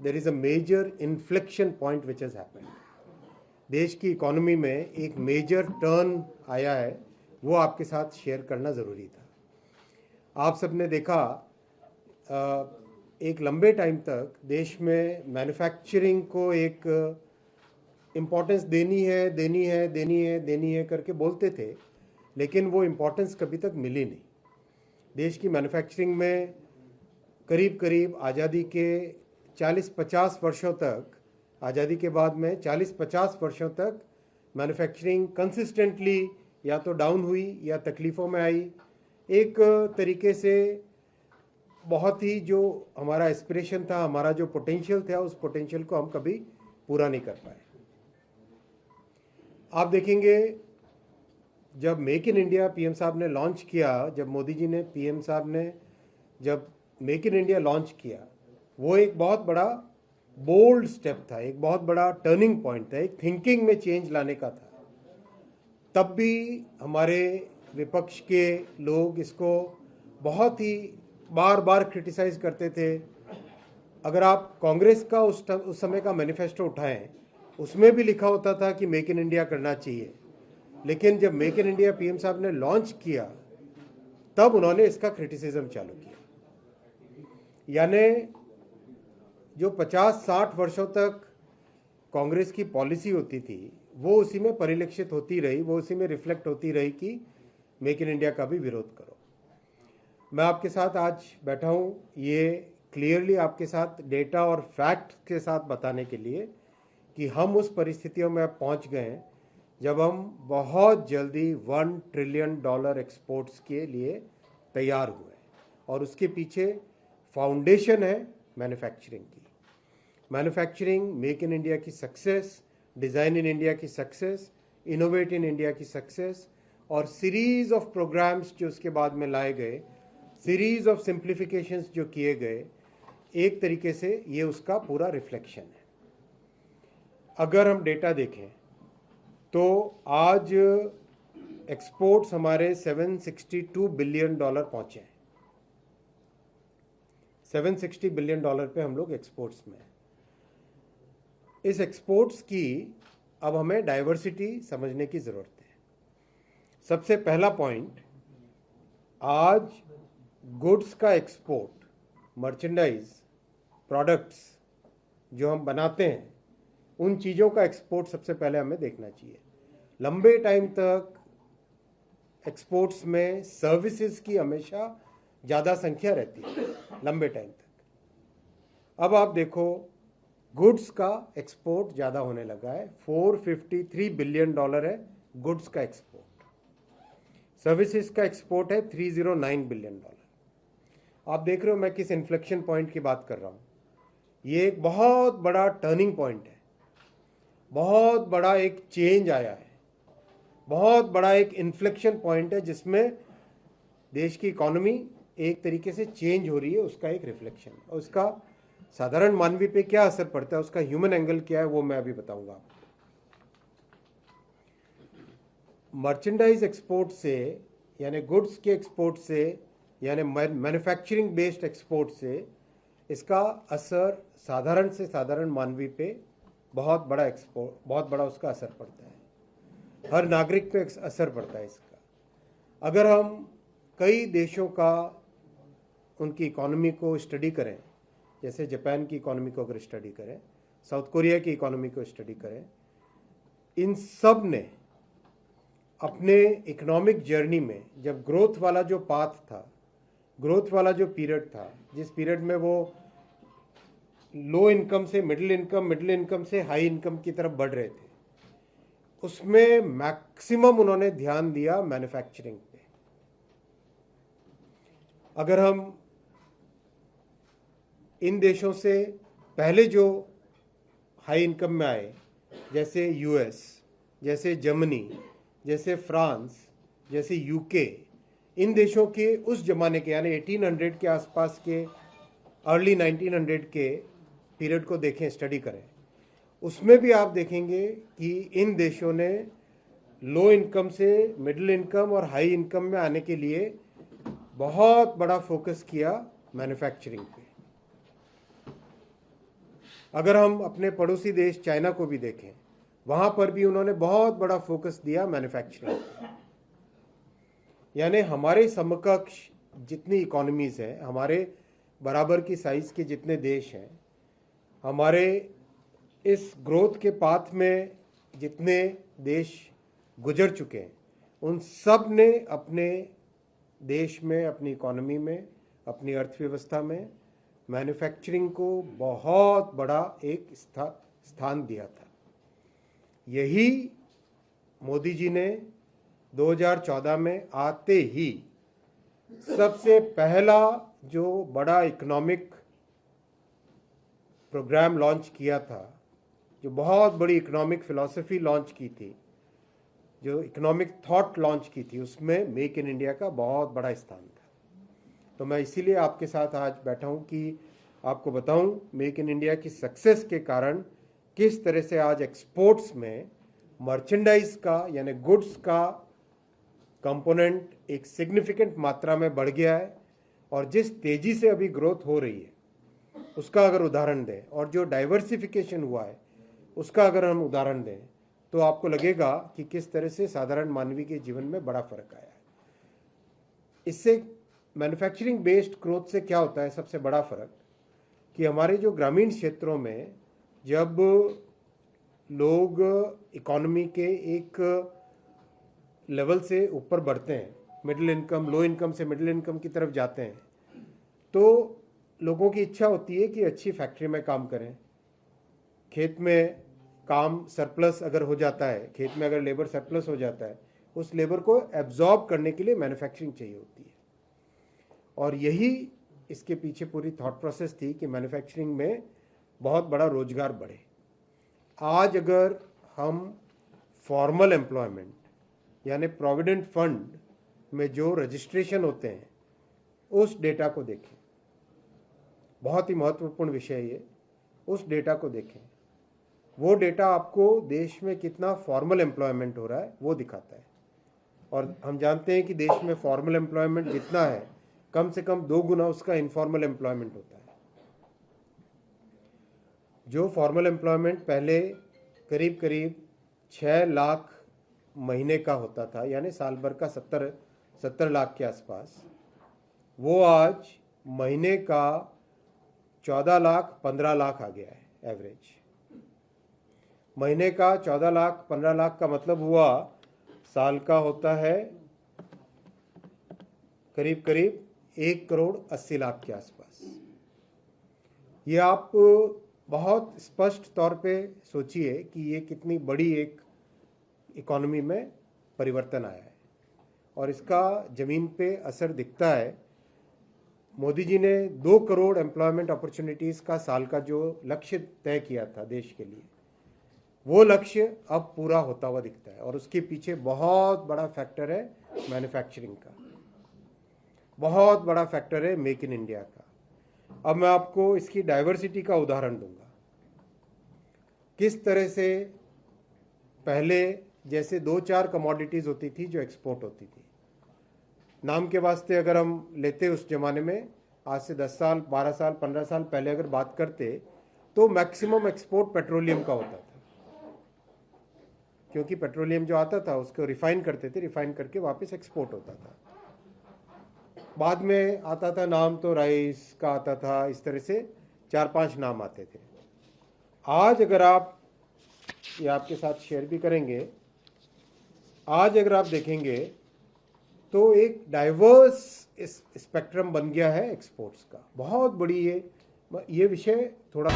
there is a major inflection point which has happened. देश की economy में एक मेजर टर्न आया है, वो आपके साथ शेयर करना ज़रूरी था। आप सबने देखा एक लंबे टाइम तक देश में मैन्युफैक्चरिंग को एक इम्पोर्टेंस देनी है करके बोलते थे, लेकिन वो इम्पोर्टेंस कभी तक मिली नहीं। देश की मैन्युफैक्चरिंग में करीब करीब आज़ादी के 40-50 वर्षों तक, आज़ादी के बाद में 40-50 वर्षों तक मैन्युफैक्चरिंग कंसिस्टेंटली या तो डाउन हुई या तकलीफ़ों में आई। एक तरीके से बहुत ही जो हमारा एस्पिरेशन था, हमारा जो पोटेंशियल था, उस पोटेंशियल को हम कभी पूरा नहीं कर पाए। आप देखेंगे जब मेक इन इंडिया पीएम साहब ने लॉन्च किया, जब मोदी जी ने, पीएम साहब ने जब मेक इन इंडिया लॉन्च किया, वो एक बहुत बड़ा बोल्ड स्टेप था, एक बहुत बड़ा टर्निंग पॉइंट था, एक थिंकिंग में चेंज लाने का था। तब भी हमारे विपक्ष के लोग इसको बहुत ही बार बार क्रिटिसाइज करते थे। अगर आप कांग्रेस का उस समय का मैनिफेस्टो उठाएं, उसमें भी लिखा होता था कि मेक इन इंडिया करना चाहिए, लेकिन जब मेक इन इंडिया पीएम साहब ने लॉन्च किया, तब उन्होंने इसका क्रिटिसिज्म चालू किया। यानी जो 50-60 वर्षों तक कांग्रेस की पॉलिसी होती थी, वो उसी में परिलक्षित होती रही, वो उसी में रिफ्लेक्ट होती रही कि मेक इन इंडिया का भी विरोध करो। मैं आपके साथ आज बैठा हूँ ये क्लियरली आपके साथ डेटा और फैक्ट के साथ बताने के लिए कि हम उस परिस्थितियों में अब पहुँच गए हैं जब हम बहुत जल्दी $1 ट्रिलियन एक्सपोर्ट्स के लिए तैयार हुए, और उसके पीछे फाउंडेशन है मैन्युफैक्चरिंग की। मैन्युफैक्चरिंग मेक इन इंडिया की सक्सेस, डिज़ाइन इन इंडिया की सक्सेस, इनोवेट इन इंडिया की सक्सेस, और सीरीज ऑफ प्रोग्राम्स जो उसके बाद में लाए गए, सीरीज ऑफ सिंप्लीफिकेशंस जो किए गए, एक तरीके से ये उसका पूरा रिफ्लेक्शन है। अगर हम डेटा देखें तो आज एक्सपोर्ट्स हमारे $762 बिलियन पहुंचे हैं। $760 बिलियन पे हम लोग एक्सपोर्ट्स में। इस एक्सपोर्ट्स की अब हमें डाइवर्सिटी समझने की ज़रूरत है। सबसे पहला पॉइंट, आज गुड्स का एक्सपोर्ट, मर्चेंडाइज, प्रोडक्ट्स जो हम बनाते हैं, उन चीज़ों का एक्सपोर्ट सबसे पहले हमें देखना चाहिए। लंबे टाइम तक एक्सपोर्ट्स में सर्विसेज की हमेशा ज़्यादा संख्या रहती है, लंबे टाइम तक। अब आप देखो गुड्स का एक्सपोर्ट ज़्यादा होने लगा है। $453 बिलियन है गुड्स का एक्सपोर्ट। सर्विसेज का एक्सपोर्ट है $309 बिलियन। आप देख रहे हो मैं किस इन्फ्लेक्शन पॉइंट की बात कर रहा हूँ। ये एक बहुत बड़ा टर्निंग पॉइंट है, बहुत बड़ा एक चेंज आया है, बहुत बड़ा एक इन्फ्लेक्शन पॉइंट है जिसमें देश की इकोनॉमी एक तरीके से चेंज हो रही है, उसका एक रिफ्लेक्शन। और उसका साधारण मानवी पे क्या असर पड़ता है, उसका ह्यूमन एंगल क्या है, वो मैं अभी बताऊंगा आपको। मर्चेंडाइज एक्सपोर्ट से, यानी गुड्स के एक्सपोर्ट से, यानी मैन्युफैक्चरिंग बेस्ड एक्सपोर्ट से, इसका असर साधारण से साधारण मानवी पे बहुत बड़ा उसका असर पड़ता है। हर नागरिक पे असर पड़ता है इसका। अगर हम कई देशों का, उनकी इकोनॉमी को स्टडी करें, जैसे जापान की इकोनॉमी को अगर स्टडी करें, साउथ कोरिया की इकोनॉमी को स्टडी करें, इन सब ने अपने इकोनॉमिक जर्नी में, जब ग्रोथ वाला जो पाथ था, ग्रोथ वाला जो पीरियड था, जिस पीरियड में वो लो इनकम से मिडिल इनकम से हाई इनकम की तरफ बढ़ रहे थे, उसमें मैक्सिमम उन्होंने ध्यान दिया मैन्युफैक्चरिंग पे। अगर हम इन देशों से पहले जो हाई इनकम में आए, जैसे यूएस, जैसे जर्मनी, जैसे फ्रांस, जैसे यूके, इन देशों के उस जमाने के, यानी 1800 के आसपास के, अर्ली 1900 के पीरियड को देखें, स्टडी करें, उसमें भी आप देखेंगे कि इन देशों ने लो इनकम से मिडिल इनकम और हाई इनकम में आने के लिए बहुत बड़ा फोकस किया मैन्युफैक्चरिंग पे। अगर हम अपने पड़ोसी देश चाइना को भी देखें, वहाँ पर भी उन्होंने बहुत बड़ा फोकस दिया मैन्युफैक्चरिंग, यानी हमारे समकक्ष जितनी इकोनॉमीज़ हैं, हमारे बराबर की साइज़ के जितने देश हैं, हमारे इस ग्रोथ के पाथ में जितने देश गुजर चुके हैं, उन सब ने अपने देश में, अपनी इकोनॉमी में, अपनी अर्थव्यवस्था में मैन्युफैक्चरिंग को बहुत बड़ा एक स्थान दिया था। यही मोदी जी ने 2014 में आते ही सबसे पहला जो बड़ा इकोनॉमिक प्रोग्राम लॉन्च किया था, जो बहुत बड़ी इकोनॉमिक फिलॉसफी लॉन्च की थी, जो इकोनॉमिक थॉट लॉन्च की थी, उसमें मेक इन इंडिया का बहुत बड़ा स्थान था। तो मैं इसीलिए आपके साथ आज बैठा हूं कि आपको बताऊं मेक इन इंडिया की सक्सेस के कारण किस तरह से आज एक्सपोर्ट्स में मर्चेंडाइज का यानी गुड्स का कंपोनेंट एक सिग्निफिकेंट मात्रा में बढ़ गया है, और जिस तेजी से अभी ग्रोथ हो रही है उसका अगर उदाहरण दें, और जो डाइवर्सिफिकेशन हुआ है उसका अगर हम उदाहरण दें, तो आपको लगेगा कि किस तरह से साधारण मानवी के जीवन में बड़ा फर्क आया है। इससे मैन्युफैक्चरिंग बेस्ड ग्रोथ से क्या होता है, सबसे बड़ा फर्क कि हमारे जो ग्रामीण क्षेत्रों में जब लोग इकोनॉमी के एक लेवल से ऊपर बढ़ते हैं, मिडिल इनकम, लो इनकम से मिडिल इनकम की तरफ जाते हैं, तो लोगों की इच्छा होती है कि अच्छी फैक्ट्री में काम करें। खेत में काम सरप्लस अगर हो जाता है, खेत में अगर लेबर सरप्लस हो जाता है, उस लेबर को एब्जॉर्ब करने के लिए मैन्युफैक्चरिंग चाहिए होती है। और यही इसके पीछे पूरी थॉट प्रोसेस थी कि मैन्युफैक्चरिंग में बहुत बड़ा रोजगार बढ़े। आज अगर हम फॉर्मल एम्प्लॉयमेंट यानी प्रोविडेंट फंड में जो रजिस्ट्रेशन होते हैं उस डेटा को देखें, बहुत ही महत्वपूर्ण विषय है ये, उस डेटा को देखें। वो डेटा आपको देश में कितना फॉर्मल एम्प्लॉयमेंट हो रहा है वो दिखाता है। और हम जानते हैं कि देश में फॉर्मल एम्प्लॉयमेंट जितना है, कम से कम 2 गुना उसका इनफॉर्मल एम्प्लॉयमेंट होता है। जो फॉर्मल एम्प्लॉयमेंट पहले करीब करीब 6 लाख महीने का होता था, यानी साल भर का 70 लाख के आसपास, वो आज महीने का 14 लाख 15 लाख आ गया है एवरेज। महीने का 14 लाख 15 लाख का मतलब हुआ साल का होता है करीब करीब 1 करोड़ 80 लाख के आसपास। ये आप बहुत स्पष्ट तौर पे सोचिए कि ये कितनी बड़ी एक इकोनॉमी में परिवर्तन आया है, और इसका ज़मीन पे असर दिखता है। मोदी जी ने 2 करोड़ एम्प्लॉयमेंट अपॉर्चुनिटीज़ का साल का जो लक्ष्य तय किया था देश के लिए, वो लक्ष्य अब पूरा होता हुआ दिखता है। और उसके पीछे बहुत बड़ा फैक्टर है मैन्युफैक्चरिंग का, बहुत बड़ा फैक्टर है मेक इन इंडिया का। अब मैं आपको इसकी डाइवर्सिटी का उदाहरण दूंगा। किस तरह से पहले जैसे 2-4 कमोडिटीज़ होती थी जो एक्सपोर्ट होती थी। नाम के वास्ते अगर हम लेते उस ज़माने में, आज से 10 साल 12 साल 15 साल पहले अगर बात करते, तो मैक्सिमम एक्सपोर्ट पेट्रोलियम का होता था, क्योंकि पेट्रोलियम जो आता था उसको रिफाइन करते थे, रिफाइन करके वापस एक्सपोर्ट होता था। बाद में आता था नाम तो राइस का आता था, इस तरह से 4-5 नाम आते थे। आज अगर आप, ये आपके साथ शेयर भी करेंगे, आज अगर आप देखेंगे तो एक डाइवर्स स्पेक्ट्रम बन गया है एक्सपोर्ट्स का। बहुत बड़ी ये विषय थोड़ा